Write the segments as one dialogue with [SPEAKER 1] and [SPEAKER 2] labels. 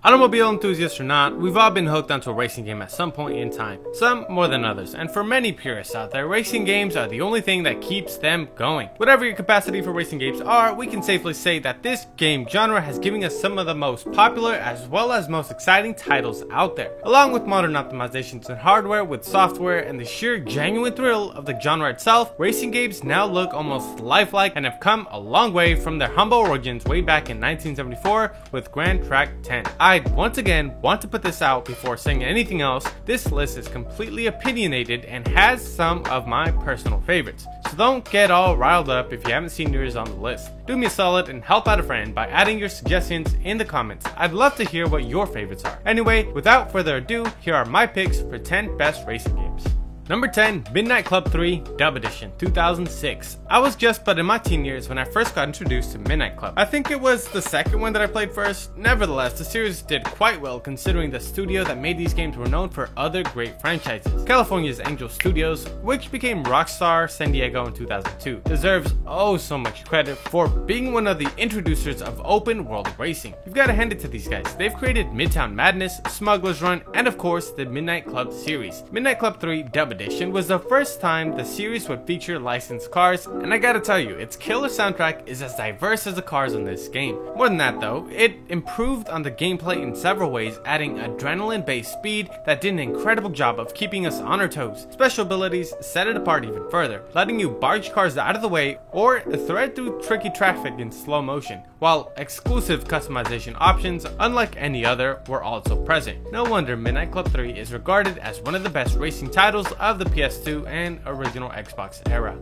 [SPEAKER 1] Automobile enthusiasts or not, we've all been hooked onto a racing game at some point in time, some more than others, and for many purists out there, racing games are the only thing that keeps them going. Whatever your capacity for racing games are, we can safely say that this game genre has given us some of the most popular as well as most exciting titles out there. Along with modern optimizations in hardware with software and the sheer genuine thrill of the genre itself, racing games now look almost lifelike and have come a long way from their humble origins way back in 1974 with Grand Track 10. I once again want to put this out before saying anything else. This list is completely opinionated and has some of my personal favorites, so don't get all riled up if you haven't seen yours on the list. Do me a solid and help out a friend by adding your suggestions in the comments. I'd love to hear what your favorites are. Anyway, without further ado, here are my picks for 10 best racing games. Number 10, Midnight Club 3 Dub Edition 2006. I was just but in my teen years when I first got introduced to Midnight Club. I think it was the second one that I played first. Nevertheless, the series did quite well considering the studio that made these games were known for other great franchises. California's Angel Studios, which became Rockstar San Diego in 2002, deserves oh so much credit for being one of the introducers of open world racing. You've got to hand it to these guys. They've created Midtown Madness, Smuggler's Run, and of course the Midnight Club series. Midnight Club 3 Dub Edition was the first time the series would feature licensed cars, and I gotta tell you, its killer soundtrack is as diverse as the cars in this game. More than that though, it improved on the gameplay in several ways, adding adrenaline-based speed that did an incredible job of keeping us on our toes. Special abilities set it apart even further, letting you barge cars out of the way or thread through tricky traffic in slow motion, while exclusive customization options, unlike any other, were also present. No wonder Midnight Club 3 is regarded as one of the best racing titles of the PS2 and original Xbox era.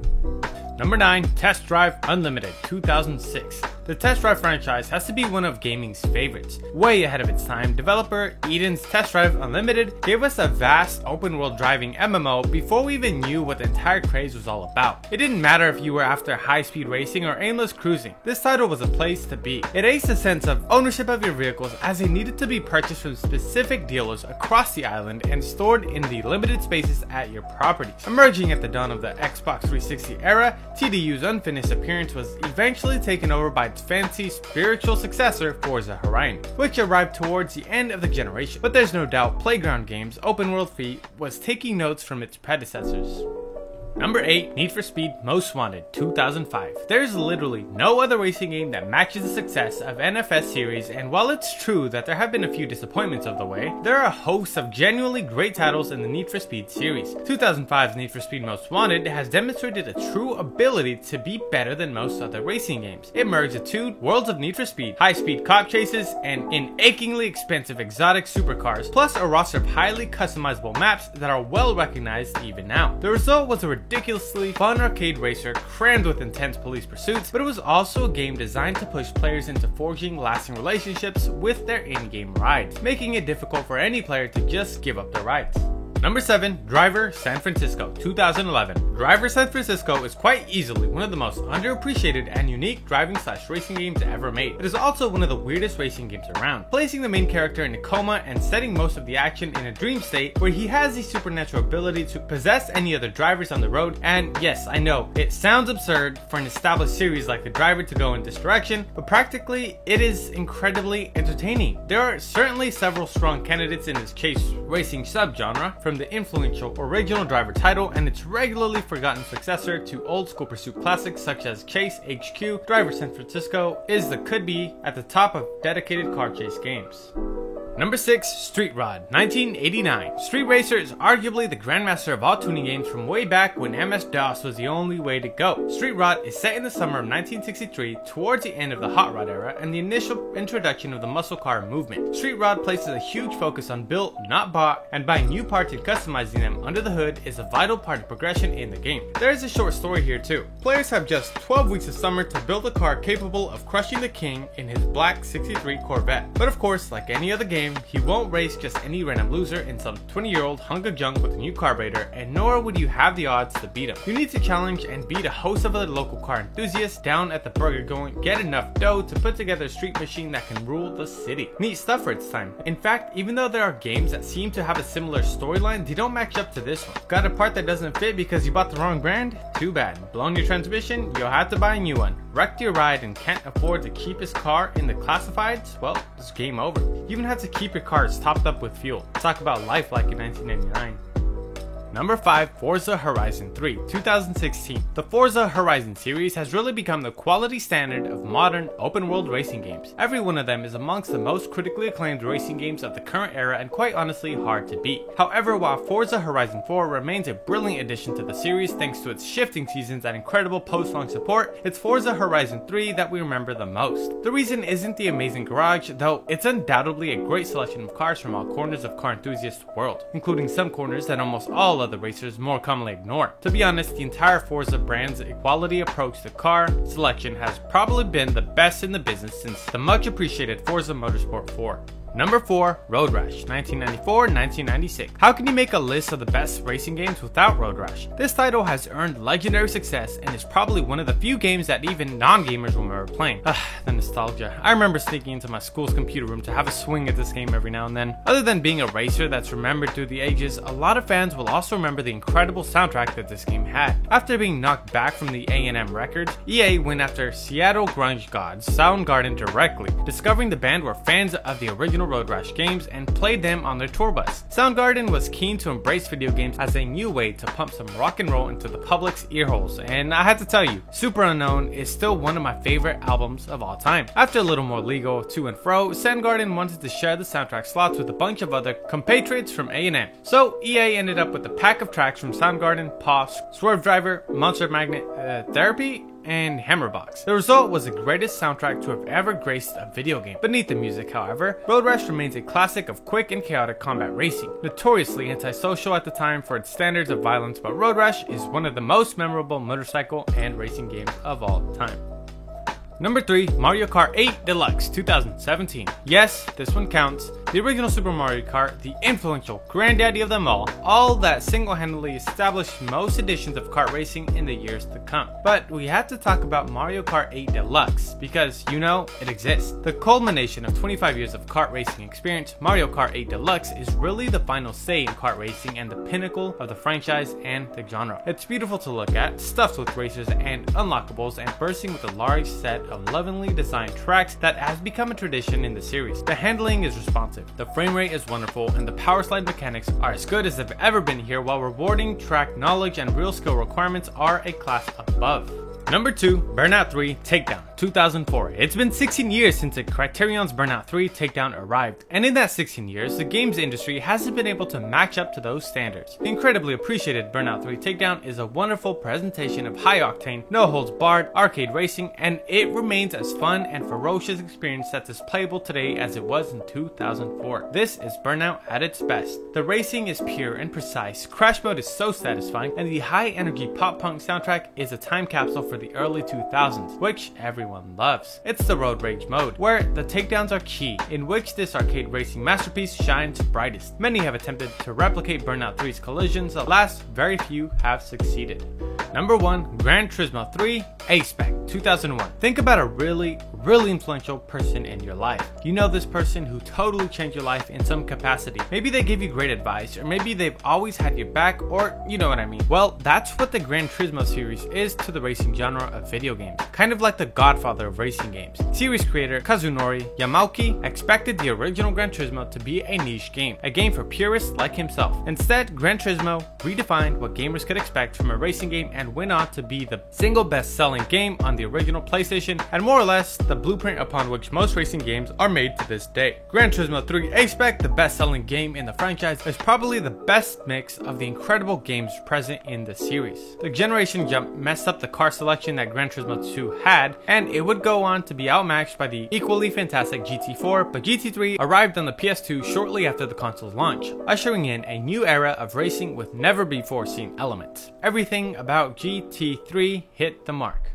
[SPEAKER 1] Number 9, Test Drive Unlimited 2006. The Test Drive franchise has to be one of gaming's favorites. Way ahead of its time, developer Eden's Test Drive Unlimited gave us a vast open-world driving MMO before we even knew what the entire craze was all about. It didn't matter if you were after high-speed racing or aimless cruising. This title was a place to be. It aced a sense of ownership of your vehicles as they needed to be purchased from specific dealers across the island and stored in the limited spaces at your properties. Emerging at the dawn of the Xbox 360 era, TDU's unfinished appearance was eventually taken over by its fancy spiritual successor Forza Horizon, which arrived towards the end of the generation. But there's no doubt Playground Games' open world feat was taking notes from its predecessors. Number 8, Need for Speed Most Wanted 2005. There's literally no other racing game that matches the success of NFS series, and while it's true that there have been a few disappointments of the way, there are a host of genuinely great titles in the Need for Speed series. 2005's Need for Speed Most Wanted has demonstrated a true ability to be better than most other racing games. It merged the two worlds of Need for Speed, high-speed cop chases, and achingly expensive exotic supercars, plus a roster of highly customizable maps that are well recognized even now. The result was a ridiculously fun arcade racer crammed with intense police pursuits, but it was also a game designed to push players into forging lasting relationships with their in-game rides, making it difficult for any player to just give up their rides. Number 7, Driver San Francisco 2011. Driver San Francisco is quite easily one of the most underappreciated and unique driving/racing games ever made. It is also one of the weirdest racing games around, placing the main character in a coma and setting most of the action in a dream state where he has the supernatural ability to possess any other drivers on the road. And yes, I know, it sounds absurd for an established series like The Driver to go in this direction, but practically it is incredibly entertaining. There are certainly several strong candidates in this chase racing subgenre, from the influential original Driver title and its regularly forgotten successor to old school pursuit classics such as Chase HQ. Driver San Francisco is the could-be at the top of dedicated car chase games. Number 6, Street Rod 1989. Street Racer is arguably the grandmaster of all tuning games from way back when MS-DOS was the only way to go. Street Rod is set in the summer of 1963, towards the end of the Hot Rod era and the initial introduction of the muscle car movement. Street Rod places a huge focus on built, not bought, and buying new parts and customizing them under the hood is a vital part of progression in the game. There is a short story here too. Players have just 12 weeks of summer to build a car capable of crushing the king in his black 63 Corvette. But of course, like any other game, game, he won't race just any random loser in some 20-year-old hunk of junk with a new carburetor, and nor would you have the odds to beat him. You need to challenge and beat a host of other local car enthusiasts down at the Burger Going, get enough dough to put together a street machine that can rule the city. Neat stuff for its time. In fact, even though there are games that seem to have a similar storyline, they don't match up to this one. Got a part that doesn't fit because you bought the wrong brand? Too bad. Blown your transmission? You'll have to buy a new one. Wrecked your ride and can't afford to keep his car in the classifieds? Well, it's game over. You even have to keep your cars topped up with fuel. Talk about life like in 1999. Number 5, Forza Horizon 3, 2016. The Forza Horizon series has really become the quality standard of modern open-world racing games. Every one of them is amongst the most critically acclaimed racing games of the current era and quite honestly hard to beat. However, while Forza Horizon 4 remains a brilliant addition to the series thanks to its shifting seasons and incredible post-launch support, it's Forza Horizon 3 that we remember the most. The reason isn't the amazing garage, though it's undoubtedly a great selection of cars from all corners of car enthusiast world, including some corners that almost all other racers more commonly ignore. To be honest, the entire Forza brand's equality approach to car selection has probably been the best in the business since the much appreciated Forza Motorsport 4. Number 4, Road Rash, 1994-1996. How can you make a list of the best racing games without Road Rash? This title has earned legendary success and is probably one of the few games that even non-gamers will remember playing. The nostalgia. I remember sneaking into my school's computer room to have a swing at this game every now and then. Other than being a racer that's remembered through the ages, a lot of fans will also remember the incredible soundtrack that this game had. After being knocked back from the A&M Records, EA went after Seattle grunge gods Soundgarden directly, discovering the band were fans of the original Road Rash games and played them on their tour bus. Soundgarden was keen to embrace video games as a new way to pump some rock and roll into the public's earholes, and I have to tell you, Super Unknown is still one of my favorite albums of all time. After a little more legal to and fro, Soundgarden wanted to share the soundtrack slots with a bunch of other compatriots from A&M. So EA ended up with a pack of tracks from Soundgarden, Paw, Swerve Driver, Monster Magnet, Therapy, and Hammerbox. The result was the greatest soundtrack to have ever graced a video game. Beneath the music, however, Road Rash remains a classic of quick and chaotic combat racing. Notoriously antisocial at the time for its standards of violence, but Road Rash is one of the most memorable motorcycle and racing games of all time. Number 3, Mario Kart 8 Deluxe, 2017. Yes, this one counts. The original Super Mario Kart, the influential granddaddy of them all that single-handedly established most editions of kart racing in the years to come. But we have to talk about Mario Kart 8 Deluxe, because, you know, it exists. The culmination of 25 years of kart racing experience, Mario Kart 8 Deluxe is really the final say in kart racing and the pinnacle of the franchise and the genre. It's beautiful to look at, stuffed with racers and unlockables, and bursting with a large set of lovingly designed tracks that has become a tradition in the series. The handling is responsive, the frame rate is wonderful, and the power slide mechanics are as good as they've ever been here, while rewarding track knowledge and real skill requirements are a class above. Number 2, Burnout 3 Takedown, 2004. It's been 16 years since the Criterion's Burnout 3 Takedown arrived, and in that 16 years, the games industry hasn't been able to match up to those standards. The incredibly appreciated Burnout 3 Takedown is a wonderful presentation of high-octane, no-holds-barred arcade racing, and it remains as fun and ferocious experience that's as playable today as it was in 2004. This is Burnout at its best. The racing is pure and precise, crash mode is so satisfying, and the high-energy pop-punk soundtrack is a time capsule for the early 2000s, which everyone loves. It's the Road Rage mode, where the takedowns are key, in which this arcade racing masterpiece shines brightest. Many have attempted to replicate Burnout 3's collisions, alas, very few have succeeded. Number 1, Gran Turismo 3 A-Spec, 2001. Think about a really influential person in your life. You know this person who totally changed your life in some capacity. Maybe they give you great advice, or maybe they've always had your back, or you know what I mean. Well, that's what the Gran Turismo series is to the racing genre of video games. Kind of like the godfather of racing games. Series creator Kazunori Yamauchi expected the original Gran Turismo to be a niche game, a game for purists like himself. Instead, Gran Turismo redefined what gamers could expect from a racing game and went on to be the single best-selling game on the original PlayStation, and more or less the blueprint upon which most racing games are made to this day. Gran Turismo 3 A-Spec, the best-selling game in the franchise, is probably the best mix of the incredible games present in the series. The generation jump messed up the car selection that Gran Turismo 2 had, and it would go on to be outmatched by the equally fantastic GT4, but GT3 arrived on the PS2 shortly after the console's launch, ushering in a new era of racing with never before seen elements. Everything about GT3 hit the mark.